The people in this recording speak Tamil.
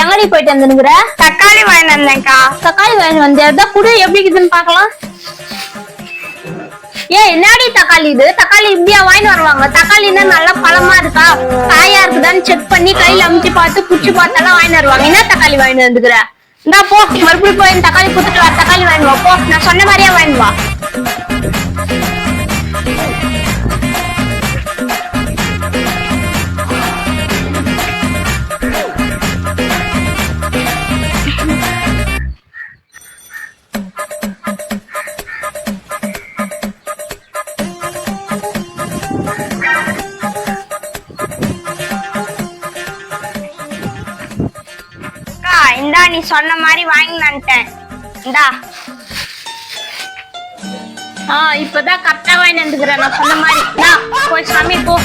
எங்கடி போயிட்டு வந்துருக்குற? தக்காளி வாங்கிட்டு வந்தேன்க்கா. தக்காளி வாங்கி வந்தியா? அதான் குடு, எப்படி இருக்குதுன்னு பாக்கலாம். என்னடி தக்காளி இது? தக்காளி இப்படியா வாங்கி வருவாங்க? தக்காளின்னா நல்லா பழமா இருக்கா, காயா இருக்குதான்னு செக் பண்ணி கையில அமுத்தி பார்த்து புடிச்சு பார்த்தாலும் வாங்கி வருவாங்க. என்ன தக்காளி வாங்கி வந்துக்கிற? இந்தா போ, மறுபடியும் போய் தக்காளி குடுத்துட்டு வா. தக்காளி வாங்கி வா போ, நான் சொன்ன மாதிரியா வாங்கி வா. இந்தா நீ சொன்ன மாதிரி வாங்கி வந்துட்டேன். இந்தா. இப்பதான் கரெக்டா வாங்கி வந்துக்கிறேன் நான் சொன்ன மாதிரி. போய் சாமி போ.